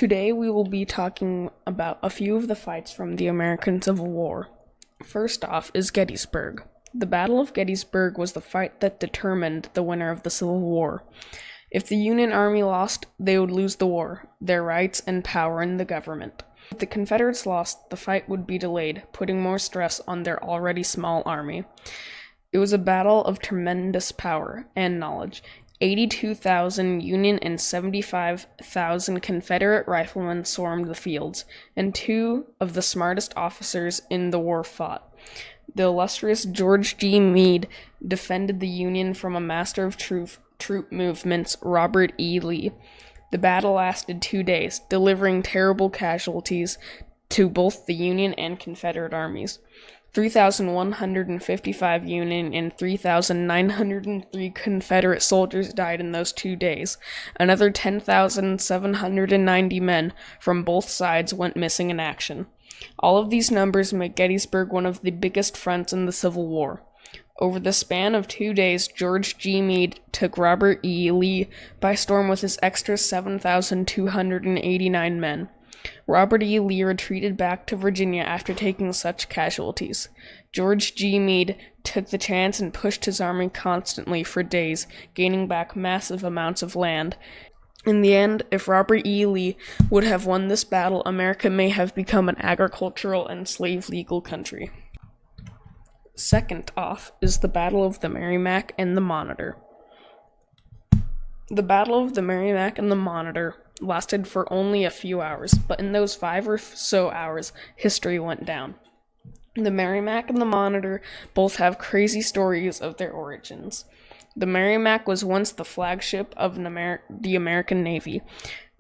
Today we will be talking about a few of the fights from the American Civil War. First off is Gettysburg. The Battle of Gettysburg was the fight that determined the winner of the Civil War. If the Union Army lost, they would lose the war, their rights, and power in the government. If the Confederates lost, the fight would be delayed, putting more stress on their already small army. It was a battle of tremendous power and knowledge. 82,000 Union and 75,000 Confederate riflemen swarmed the fields, and two of the smartest officers in the war fought. The illustrious George G. Meade defended the Union from a master of troop movements, Robert E. Lee. The battle lasted 2 days, delivering terrible casualties to both the Union and Confederate armies. 3,155 Union and 3,903 Confederate soldiers died in those 2 days. Another 10,790 men from both sides went missing in action. All of these numbers make Gettysburg one of the biggest fronts in the Civil War. Over the span of 2 days, George G. Meade took Robert E. Lee by storm with his extra 7,289 men. Robert E. Lee retreated back to Virginia after taking such casualties. George G. Meade took the chance and pushed his army constantly for days, gaining back massive amounts of land. In the end, if Robert E. Lee would have won this battle, America may have become an agricultural and slave-legal country. Second off is the Battle of the Merrimack and the Monitor. The Battle of the Merrimack and the Monitor lasted for only a few hours, but in those 5 or so hours, history went down. The Merrimack and the Monitor both have crazy stories of their origins. The Merrimack was once the flagship of the American Navy.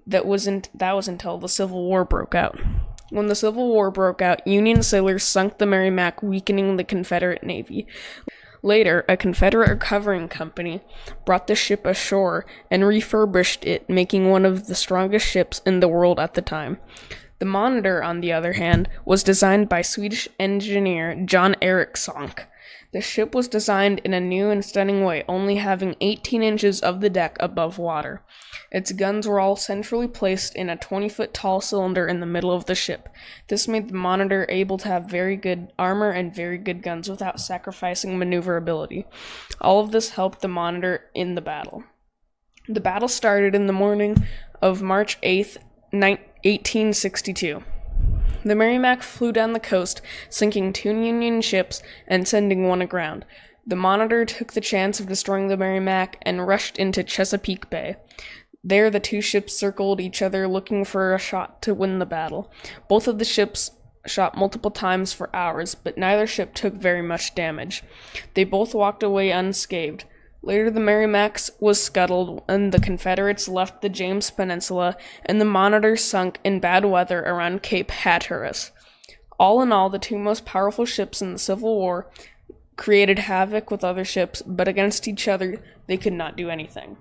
That was until the Civil War broke out. When the Civil War broke out, Union sailors sunk the Merrimack, weakening the Confederate Navy. Later, a Confederate recovering company brought the ship ashore and refurbished it, making one of the strongest ships in the world at the time. The Monitor, on the other hand, was designed by Swedish engineer John Ericsson. The ship was designed in a new and stunning way, only having 18 inches of the deck above water. Its guns were all centrally placed in a 20-foot tall cylinder in the middle of the ship. This made the Monitor able to have very good armor and very good guns without sacrificing maneuverability. All of this helped the Monitor in the battle. The battle started in the morning of March 8th, 1862. The Merrimack flew down the coast, sinking 2 Union ships and sending one aground. The Monitor took the chance of destroying the Merrimack and rushed into Chesapeake Bay. There, the two ships circled each other, looking for a shot to win the battle. Both of the ships shot multiple times for hours, but neither ship took very much damage. They both walked away unscathed. Later, the Merrimack was scuttled, and the Confederates left the James Peninsula, and the Monitor sunk in bad weather around Cape Hatteras. All in all, the two most powerful ships in the Civil War created havoc with other ships, but against each other, they could not do anything.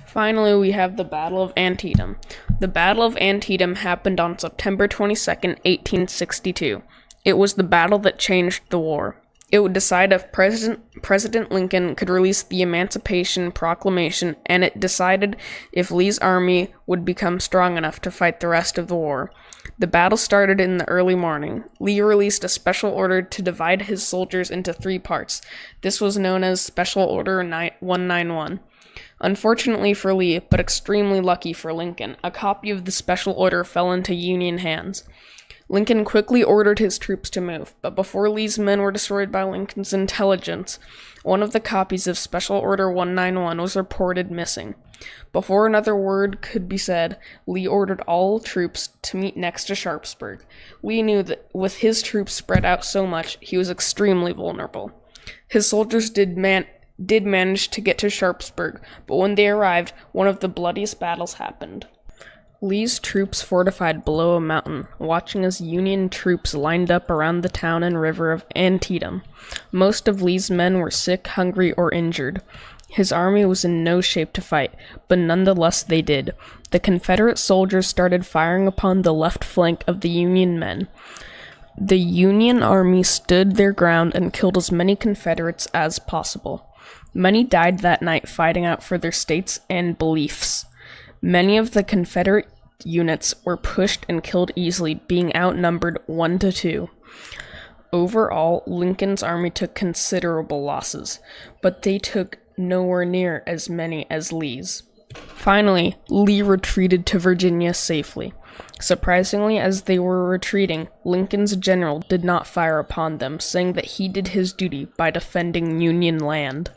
Finally, we have the Battle of Antietam. The Battle of Antietam happened on September 22nd, 1862. It was the battle that changed the war. It would decide if President Lincoln could release the Emancipation Proclamation, and it decided if Lee's army would become strong enough to fight the rest of the war. The battle started in the early morning. Lee released a special order to divide his soldiers into 3 parts. This was known as Special Order 191. Unfortunately for Lee, but extremely lucky for Lincoln, a copy of the special order fell into Union hands. Lincoln quickly ordered his troops to move, but before Lee's men were destroyed by Lincoln's intelligence, one of the copies of Special Order 191 was reported missing. Before another word could be said, Lee ordered all troops to meet next to Sharpsburg. Lee knew that with his troops spread out so much, he was extremely vulnerable. His soldiers did manage to get to Sharpsburg, but when they arrived, one of the bloodiest battles happened. Lee's troops fortified below a mountain, watching as Union troops lined up around the town and river of Antietam. Most of Lee's men were sick, hungry, or injured. His army was in no shape to fight, but nonetheless they did. The Confederate soldiers started firing upon the left flank of the Union men. The Union army stood their ground and killed as many Confederates as possible. Many died that night fighting out for their states and beliefs. Many of the Confederate units were pushed and killed easily, being outnumbered 1-2. Overall, Lincoln's army took considerable losses, but they took nowhere near as many as Lee's. Finally, Lee retreated to Virginia safely. Surprisingly, as they were retreating, Lincoln's general did not fire upon them, saying that he did his duty by defending Union land.